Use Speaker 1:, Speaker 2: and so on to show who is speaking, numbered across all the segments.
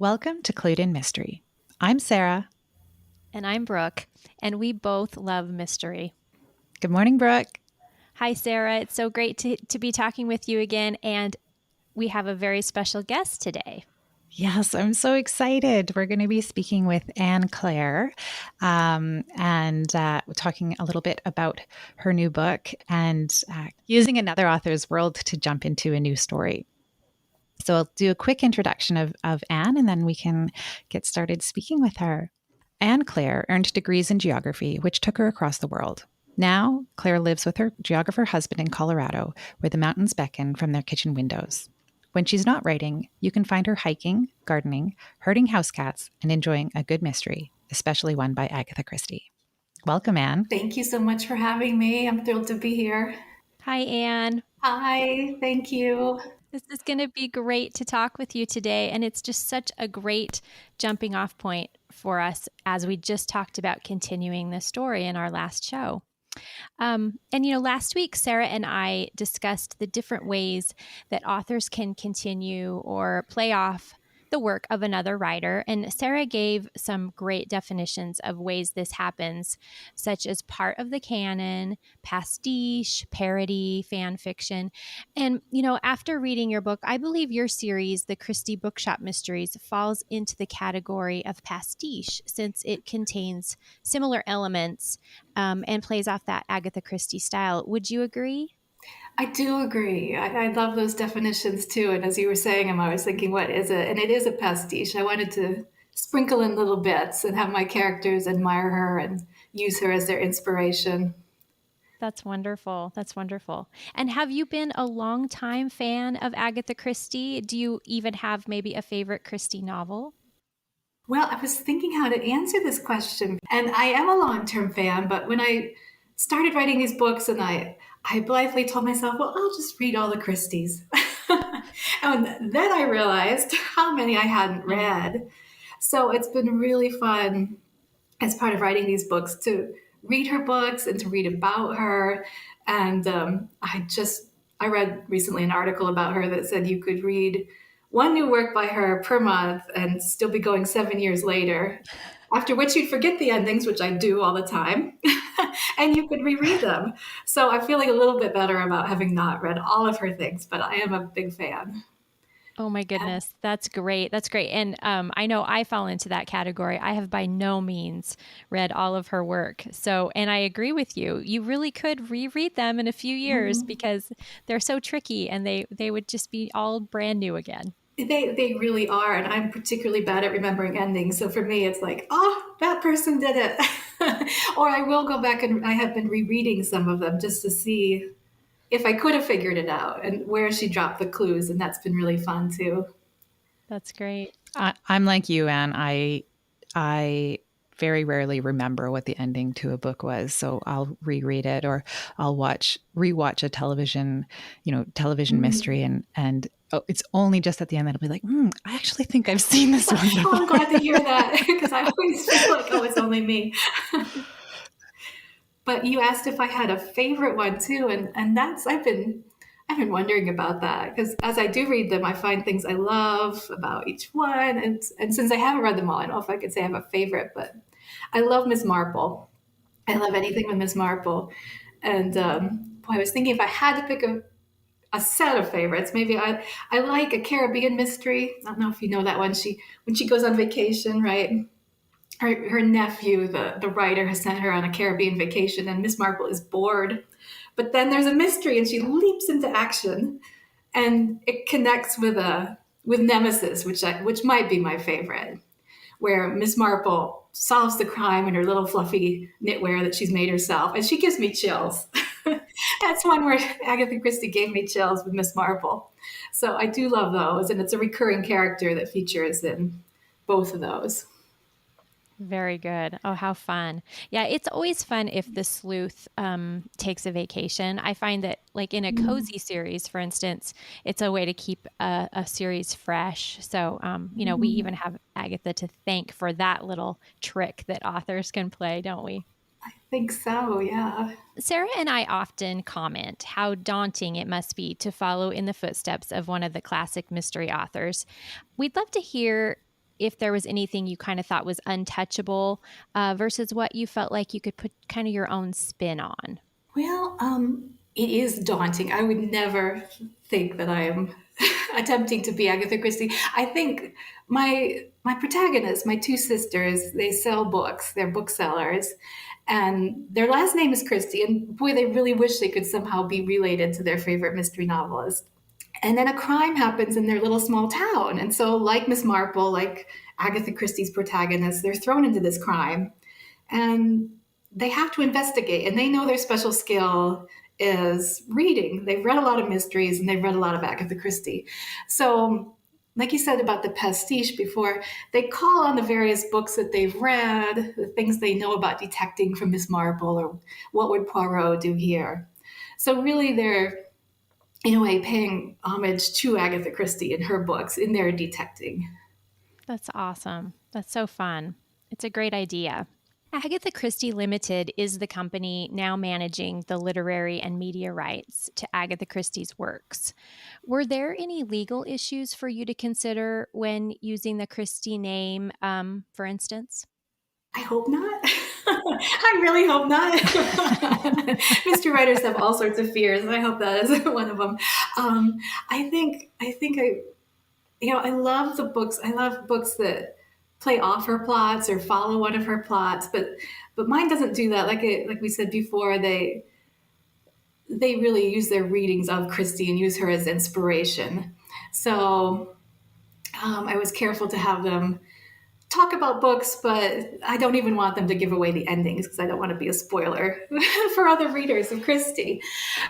Speaker 1: Welcome to Clued in Mystery. I'm Sarah.
Speaker 2: And I'm Brooke, and we both love mystery.
Speaker 1: Good morning, Brooke.
Speaker 2: Hi, Sarah. It's so great to be talking with you again, and we have a very special guest today.
Speaker 1: Yes, I'm so excited. We're going to be speaking with Anne Claire and talking a little bit about her new book and using another author's world to jump into a new story. So I'll do a quick introduction of Anne, and then we can get started speaking with her. Anne Claire earned degrees in geography, which took her across the world. Now, Claire lives with her geographer husband in Colorado, where the mountains beckon from their kitchen windows. When she's not writing, you can find her hiking, gardening, herding house cats, and enjoying a good mystery, especially one by Agatha Christie. Welcome, Anne.
Speaker 3: Thank you so much for having me. I'm thrilled to be here.
Speaker 2: Hi, Anne.
Speaker 3: Hi, thank you.
Speaker 2: This is going to be great to talk with you today, and it's just such a great jumping off point for us as we just talked about continuing this story in our last show. Last week, Sarah and I discussed the different ways that authors can continue or play off the work of another writer. And Sarah gave some great definitions of ways this happens, such as part of the canon, pastiche, parody, fan fiction. And, after reading your book, I believe your series, the Christie Bookshop Mysteries, falls into the category of pastiche since it contains similar elements and plays off that Agatha Christie style. Would you agree?
Speaker 3: I do agree. I love those definitions too. And as you were saying them, I was thinking, what is it? And it is a pastiche. I wanted to sprinkle in little bits and have my characters admire her and use her as their inspiration.
Speaker 2: That's wonderful. That's wonderful. And have you been a longtime fan of Agatha Christie? Do you even have maybe a favorite Christie novel?
Speaker 3: Well, I was thinking how to answer this question. And I am a long-term fan, but when I started writing these books and I blithely told myself, well, I'll just read all the Christies. And then I realized how many I hadn't read. So it's been really fun as part of writing these books to read her books and to read about her. And I read recently an article about her that said you could read one new work by her per month and still be going 7 years later, after which you'd forget the endings, which I do all the time, and you could reread them. So I'm feeling a little bit better about having not read all of her things, but I am a big fan.
Speaker 2: Oh my goodness. That's great. That's great. And I know I fall into that category. I have by no means read all of her work. And I agree with you. You really could reread them in a few years because they're so tricky and they would just be all brand new again.
Speaker 3: They really are, and I'm particularly bad at remembering endings. So for me, it's like, oh, that person did it. Or I will go back and I have been rereading some of them just to see if I could have figured it out and where she dropped the clues, and that's been really fun too.
Speaker 2: That's great.
Speaker 1: I'm like you, Anne. I very rarely remember what the ending to a book was, so I'll reread it or I'll rewatch a television mystery, and it's only just at the end that I'll be like, I actually think I've seen this one before.
Speaker 3: Oh, I'm glad to hear that because I always feel like, oh, it's only me. But you asked if I had a favorite one too, and that's I've been wondering about that because as I do read them, I find things I love about each one, and since I haven't read them all, I don't know if I could say I have a favorite, but I love Miss Marple. I love anything with Miss Marple, and I was thinking if I had to pick a set of favorites, maybe I like A Caribbean Mystery. I don't know if you know that one. When she goes on vacation, right? Her nephew, the writer, has sent her on a Caribbean vacation, and Miss Marple is bored. But then there's a mystery, and she leaps into action, and it connects with Nemesis, which might be my favorite, where Miss Marple solves the crime in her little fluffy knitwear that she's made herself, and she gives me chills. That's one where Agatha Christie gave me chills with Miss Marple. So I do love those, and it's a recurring character that features in both of those.
Speaker 2: Very good. Oh, how fun. Yeah, it's always fun if the sleuth takes a vacation. I find that like in a cozy series, for instance, it's a way to keep a series fresh. So, we even have Agatha to thank for that little trick that authors can play, don't we?
Speaker 3: I think so, yeah.
Speaker 2: Sarah and I often comment how daunting it must be to follow in the footsteps of one of the classic mystery authors. We'd love to hear if there was anything you kind of thought was untouchable versus what you felt like you could put kind of your own spin on.
Speaker 3: Well, it is daunting. I would never think that I am attempting to be Agatha Christie. I think my protagonists, my two sisters, they sell books. They're booksellers, and their last name is Christie. And boy, they really wish they could somehow be related to their favorite mystery novelist. And then a crime happens in their little small town, and so like Miss Marple, like Agatha Christie's protagonist, they're thrown into this crime, and they have to investigate, and they know their special skill is reading. They've read a lot of mysteries and they've read a lot of Agatha Christie. So, like you said about the pastiche before, they call on the various books that they've read, the things they know about detecting from Miss Marple, or what would Poirot do here. So, really, they're in a way paying homage to Agatha Christie in her books in their detecting.
Speaker 2: That's awesome. That's so fun. It's a great idea. Agatha Christie Limited is the company now managing the literary and media rights to Agatha Christie's works. Were there any legal issues for you to consider when using the Christie name, for instance?
Speaker 3: I hope not. I really hope not. Mystery writers have all sorts of fears, and I hope that is one of them. I love the books. I love books that play off her plots or follow one of her plots, but mine doesn't do that. Like we said before, they really use their readings of Christie and use her as inspiration. So I was careful to have them talk about books, but I don't even want them to give away the endings because I don't want to be a spoiler for other readers of Christie.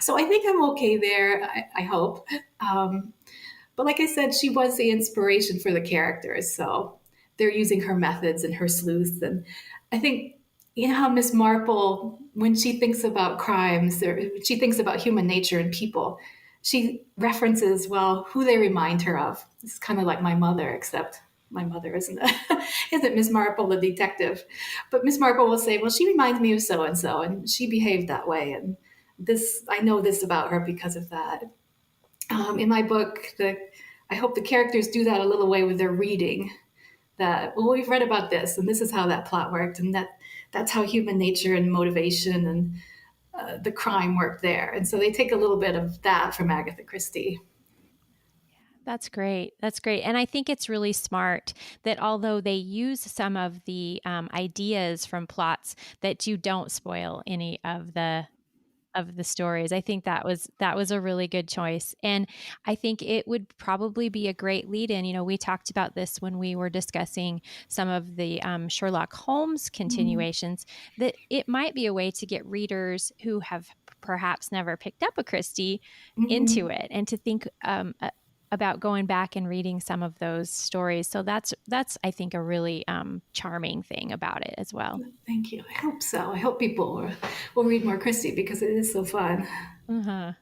Speaker 3: So I think I'm okay there. I hope. But like I said, she was the inspiration for the characters. So they're using her methods and her sleuths. And I think, you know how Miss Marple, when she thinks about crimes, or she thinks about human nature and people, she references, well, who they remind her of. It's kind of like my mother, except my mother isn't Miss Marple the detective. But Miss Marple will say, well, she reminds me of so and she behaved that way. And this, I know this about her because of that. In my book, I hope the characters do that a little way with their reading. That, well, we've read about this, and this is how that plot worked, and that's how human nature and motivation and the crime worked there. And so they take a little bit of that from Agatha Christie.
Speaker 2: That's great. That's great. And I think it's really smart that although they use some of the ideas from plots, that you don't spoil any of the stories. I think that was a really good choice. And I think it would probably be a great lead in. You know, we talked about this when we were discussing some of the Sherlock Holmes continuations, that it might be a way to get readers who have perhaps never picked up a Christie into it and to think about going back and reading some of those stories. So that's I think a really charming thing about it as well.
Speaker 3: Thank you. I hope so. I hope people will read more Christie because it is so fun.
Speaker 2: Uh-huh.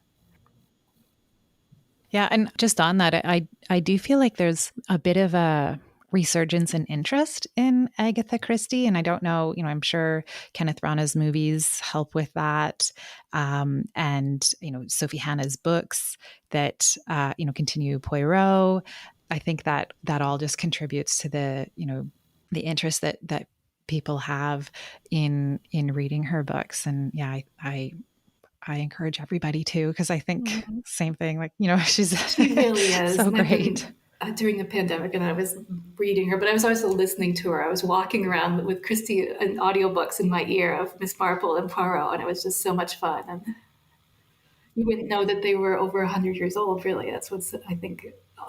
Speaker 1: Yeah, and just on that, I do feel like there's a bit of a resurgence in interest in Agatha Christie, and I don't know, I'm sure Kenneth Branagh's movies help with that, and Sophie Hannah's books that continue Poirot. I think that all just contributes to the interest that people have in reading her books, and yeah, I encourage everybody to, because I think same thing, like,
Speaker 3: She really is.
Speaker 1: so great.
Speaker 3: During the pandemic, and I was reading her, but I was also listening to her. I was walking around with Christie and audiobooks in my ear of Miss Marple and Poirot, and it was just so much fun. And you wouldn't know that they were over 100 years old, really. That's what's, I think,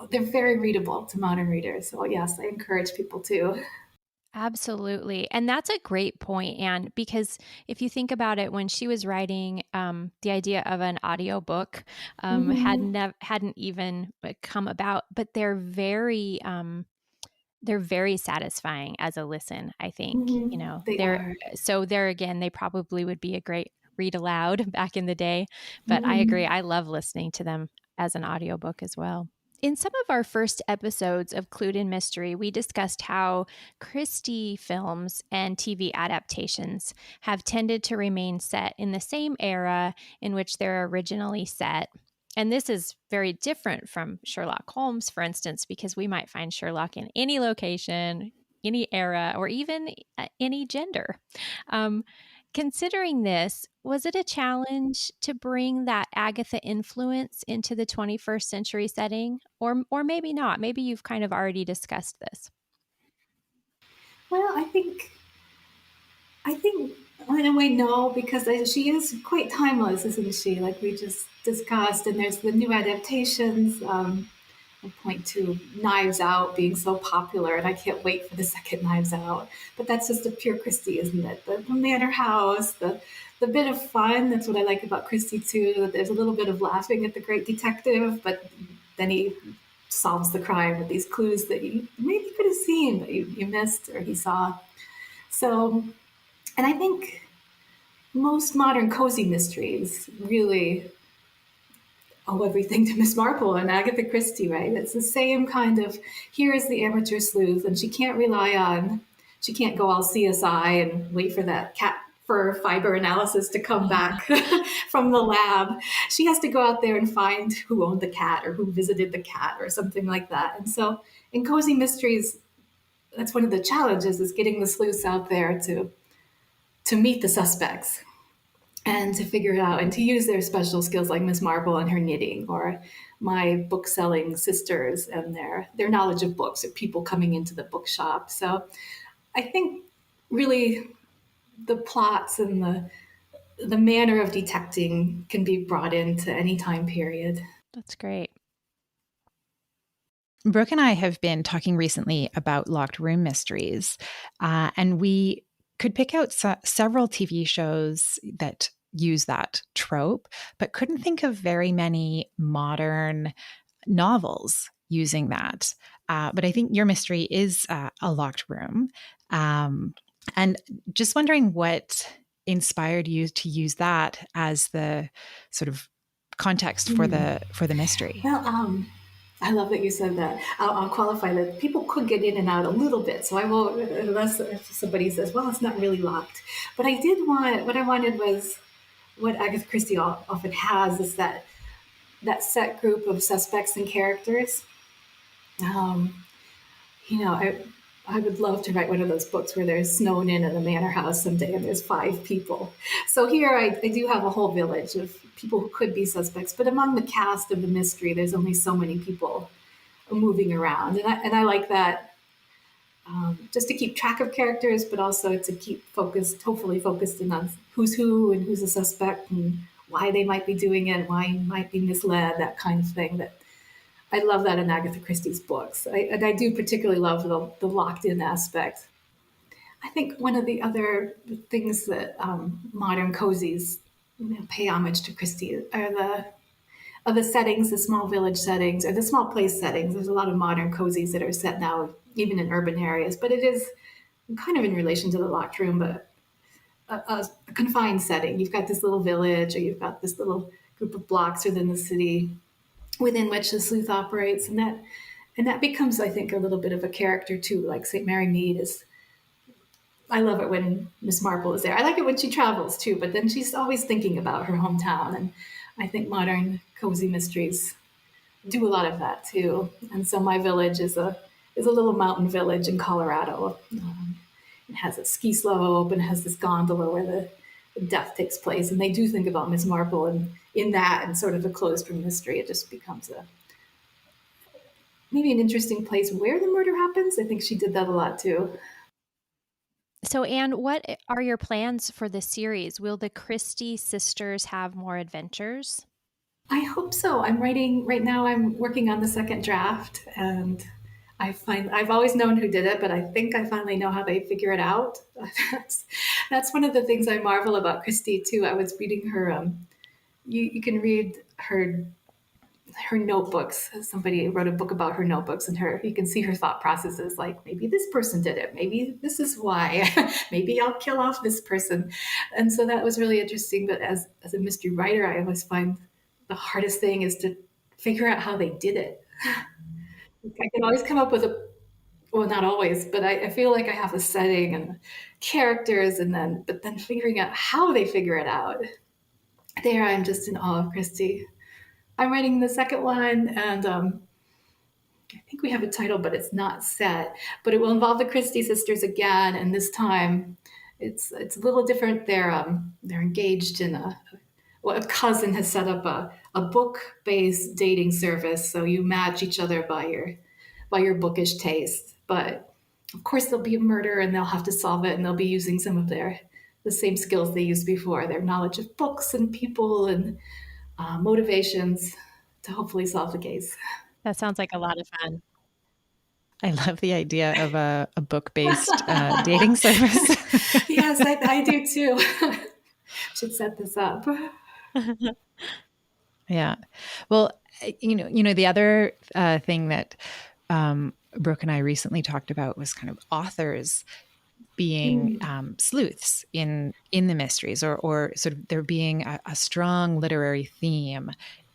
Speaker 3: they're very readable to modern readers. So yes, I encourage people to.
Speaker 2: Absolutely. And that's a great point, Anne, because if you think about it, when she was writing, the idea of an audiobook hadn't even come about, but they're very satisfying as a listen, I think. So there again, they probably would be a great read aloud back in the day. But I agree. I love listening to them as an audiobook as well. In some of our first episodes of Clued in Mystery, we discussed how Christie films and TV adaptations have tended to remain set in the same era in which they're originally set. And this is very different from Sherlock Holmes, for instance, because we might find Sherlock in any location, any era, or even any gender. Um, Considering this, was it a challenge to bring that Agatha influence into the 21st century setting? Or maybe not. Maybe you've kind of already discussed this.
Speaker 3: Well, I think in a way, no, because she is quite timeless, isn't she? Like we just discussed, and there's the new adaptations. I point to Knives Out being so popular, and I can't wait for the second Knives Out. But that's just a pure Christie, isn't it? The manor house, the bit of fun. That's what I like about Christie too. That there's a little bit of laughing at the great detective, but then he solves the crime with these clues that you maybe could have seen, but you missed or he saw. So, and I think most modern cozy mysteries really owe everything to Miss Marple and Agatha Christie, right? It's the same kind of here is the amateur sleuth, and she can't go all CSI and wait for that cat fur fiber analysis to come back from the lab. She has to go out there and find who owned the cat or who visited the cat or something like that. And so in cozy mysteries, that's one of the challenges is getting the sleuths out there to meet the suspects and to figure it out and to use their special skills like Miss Marple and her knitting or my book selling sisters and their knowledge of books or people coming into the bookshop. So I think really the plots and the manner of detecting can be brought into any time period.
Speaker 2: That's great.
Speaker 1: Brooke and I have been talking recently about locked room mysteries, and we could pick out several TV shows that use that trope, but couldn't think of very many modern novels using that. But I think your mystery is a locked room. And just wondering what inspired you to use that as the sort of context for the mystery.
Speaker 3: Well, I love that you said that. I'll qualify that people could get in and out a little bit. So I will, unless if somebody says, well, it's not really locked. But what I wanted was what Agatha Christie often has is that set group of suspects and characters. Um, you know, I would love to write one of those books where there's snowed in at a manor house someday and there's 5 people. So here I do have a whole village of people who could be suspects, but among the cast of the mystery, there's only so many people moving around. And I like that just to keep track of characters, but also to keep hopefully focused in on who's who and who's a suspect and why they might be doing it, why you might be misled, that kind of thing. That I love that in Agatha Christie's books. And I do particularly love the locked in aspect. I think one of the other things that modern cozies pay homage to Christie are the settings, the small village settings, or the small place settings. There's a lot of modern cozies that are set now, even in urban areas, but it is kind of in relation to the locked room, but a confined setting. You've got this little village, or you've got this little group of blocks within the city within which the sleuth operates, and that becomes, I think, a little bit of a character too. Like St. Mary Mead is. I love it when Miss Marple is there. I like it when she travels too, but then she's always thinking about her hometown, and I think modern cozy mysteries do a lot of that too. And so my village is a little mountain village in Colorado. It has a ski slope and has this gondola where the death takes place, and they do think about Miss Marple and in that and sort of a closed room mystery. It just becomes maybe an interesting place where the murder happens. I think she did that a lot too.
Speaker 2: So, Anne, what are your plans for the series? Will the Christie sisters have more adventures?
Speaker 3: I hope so. I'm writing right now. I'm working on the second draft, and I've always known who did it, but I think I finally know how they figure it out. That's one of the things I marvel about Christie too. I was reading her. You can read her notebooks. Somebody wrote a book about her notebooks, and you can see her thought processes. Like maybe this person did it. Maybe this is why. Maybe I'll kill off this person. And so that was really interesting. But as a mystery writer, I always find the hardest thing is to figure out how they did it. I can always come up with well, not always, but I feel like I have a setting and characters, but then figuring out how they figure it out. There, I'm just in awe of Christie. I'm writing the second one, and I think we have a title, but it's not set. But it will involve the Christie sisters again, and this time it's a little different. They're engaged in a cousin has set up a book based dating service, so you match each other by your bookish taste. But of course, there'll be a murder, and they'll have to solve it, and they'll be using some of the same skills they used before, their knowledge of books and people and motivations to hopefully solve the case.
Speaker 2: That sounds like a lot of fun.
Speaker 1: I love the idea of a book-based dating service.
Speaker 3: Yes, I do too. Should set this up.
Speaker 1: Yeah. Well, the other thing that Brooke and I recently talked about was kind of authors being sleuths in the mysteries, or sort of there being a strong literary theme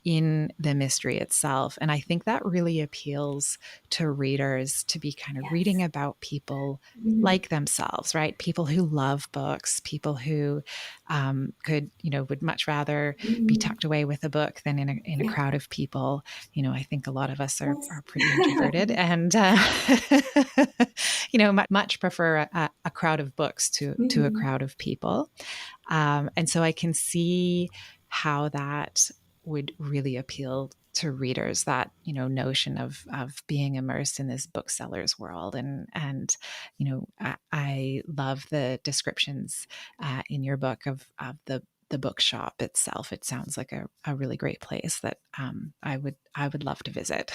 Speaker 1: in the mystery itself. And I think that really appeals to readers, to be kind of reading about people like themselves, right? People who love books, people who would much rather be tucked away with a book than in a crowd of people. I think a lot of us are pretty introverted and, much prefer a crowd of books to a crowd of people. And so I can see how that would really appeal to readers, that notion of being immersed in this bookseller's world. And I love the descriptions in your book of the bookshop itself. It sounds like a really great place that I would love to visit.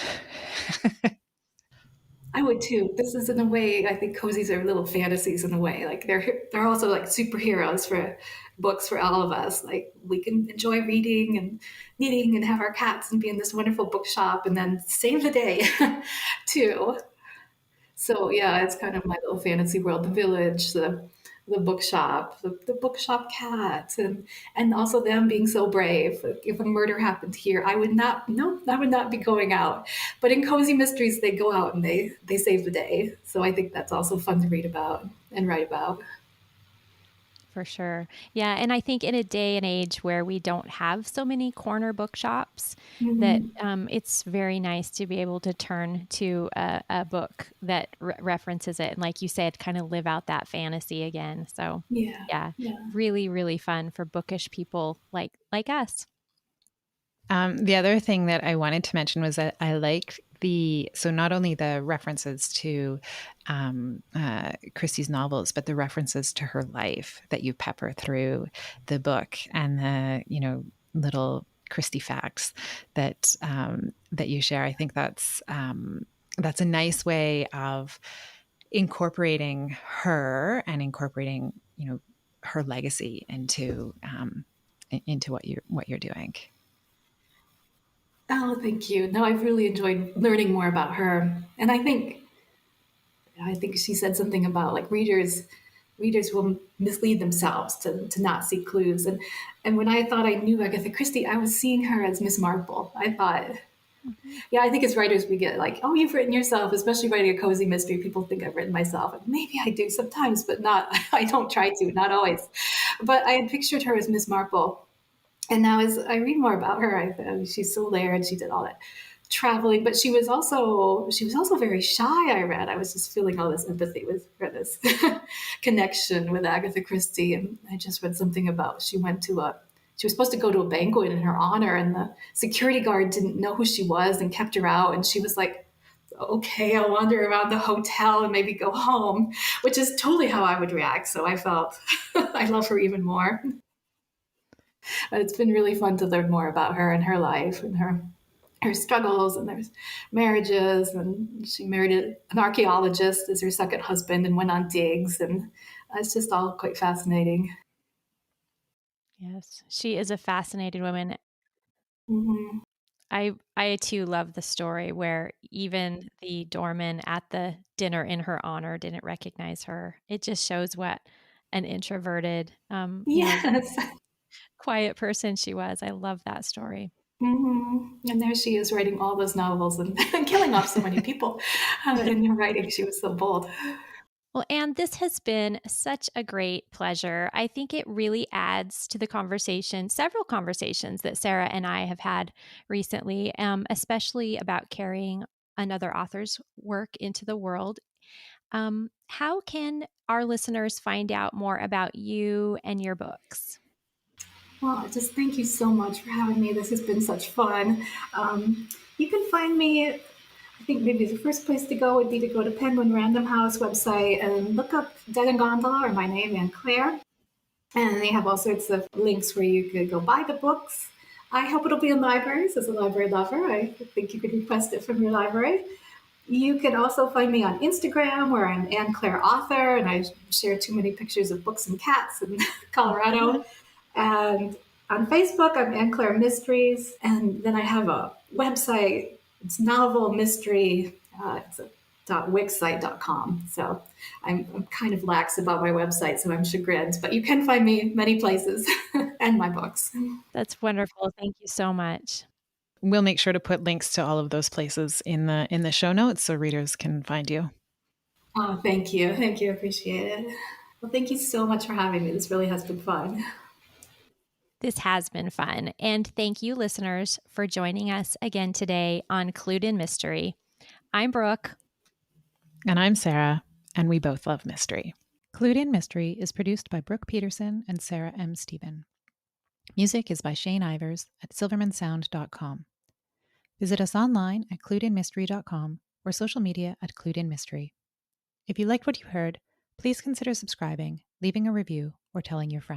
Speaker 3: I would too. This is in a way, I think cozies are little fantasies in a way. Like they're also like superheroes for books for all of us. Like we can enjoy reading and knitting and have our cats and be in this wonderful bookshop and then save the day too. So yeah, it's kind of my little fantasy world. The village, the bookshop, the bookshop cat, and also them being so brave. If a murder happened here, I would not. No, I would not be going out. But in cozy mysteries, they go out and they save the day. So I think that's also fun to read about and write about.
Speaker 2: For sure. Yeah. And I think in a day and age where we don't have so many corner bookshops, that it's very nice to be able to turn to a book that references it. And like you said, kind of live out that fantasy again. So
Speaker 3: Yeah,
Speaker 2: yeah,
Speaker 3: yeah.
Speaker 2: really, really fun for bookish people like us.
Speaker 1: The other thing that I wanted to mention was that I like so not only the references to Christie's novels, but the references to her life that you pepper through the book, and the little Christie facts that you share. I think that's a nice way of incorporating her and incorporating her legacy into what you're doing.
Speaker 3: Oh, thank you. No, I've really enjoyed learning more about her, and I think she said something about like readers will mislead themselves to not see clues. And when I thought I knew Agatha Christie, I was seeing her as Miss Marple. I thought, yeah, I think as writers we get like, oh, you've written yourself, especially writing a cozy mystery. People think I've written myself. Maybe I do sometimes, but not. I don't try to, not always. But I had pictured her as Miss Marple, and now as I read more about her, she's so layered. She did all that traveling, but she was also very shy. I read. I was just feeling all this empathy for this connection with Agatha Christie, and I just read something about she was supposed to go to a banquet in her honor, and the security guard didn't know who she was and kept her out, and she was like, okay, I'll wander around the hotel and maybe go home, which is totally how I would react. So I felt I love her even more. But it's been really fun to learn more about her and her life and her struggles, and there's marriages, and she married an archaeologist as her second husband and went on digs, and it's just all quite fascinating.
Speaker 2: Yes. She is a fascinating woman.
Speaker 3: Hmm.
Speaker 2: I too love the story where even the doorman at the dinner in her honor didn't recognize her. It just shows what an introverted,
Speaker 3: Yes.
Speaker 2: quiet person she was. I love that story.
Speaker 3: And there she is writing all those novels and killing off so many people in her writing. She was so bold.
Speaker 2: Well, Anne, this has been such a great pleasure. I think it really adds to the conversation, several conversations that Sarah and I have had recently, especially about carrying another author's work into the world. How can our listeners find out more about you and your books?
Speaker 3: Well, just thank you so much for having me. This has been such fun. You can find me, I think maybe the first place to go would be to go to Penguin Random House website and look up Dead and Gondola or my name, Anne Claire. And they have all sorts of links where you could go buy the books. I hope it'll be in libraries. As a library lover, I think you could request it from your library. You can also find me on Instagram, where I'm Anne Claire Author, and I share too many pictures of books and cats in Colorado. And on Facebook, I'm Anne Claire Mysteries. And then I have a website. It's Novel Mystery. It's a .wixsite.com. So I'm kind of lax about my website, so I'm chagrined. But you can find me many places and my books.
Speaker 2: That's wonderful. Thank you so much.
Speaker 1: We'll make sure to put links to all of those places in the show notes so readers can find you.
Speaker 3: Oh, thank you. Thank you. Appreciate it. Well, thank you so much for having me. This really has been fun.
Speaker 2: This has been fun. And thank you, listeners, for joining us again today on Clued in Mystery. I'm Brooke.
Speaker 1: And I'm Sarah, and we both love mystery. Clued in Mystery is produced by Brooke Peterson and Sarah M. Stephen. Music is by Shane Ivers at silvermansound.com. Visit us online at cluedinmystery.com or social media at Clued in Mystery. If you liked what you heard, please consider subscribing, leaving a review, or telling your friends.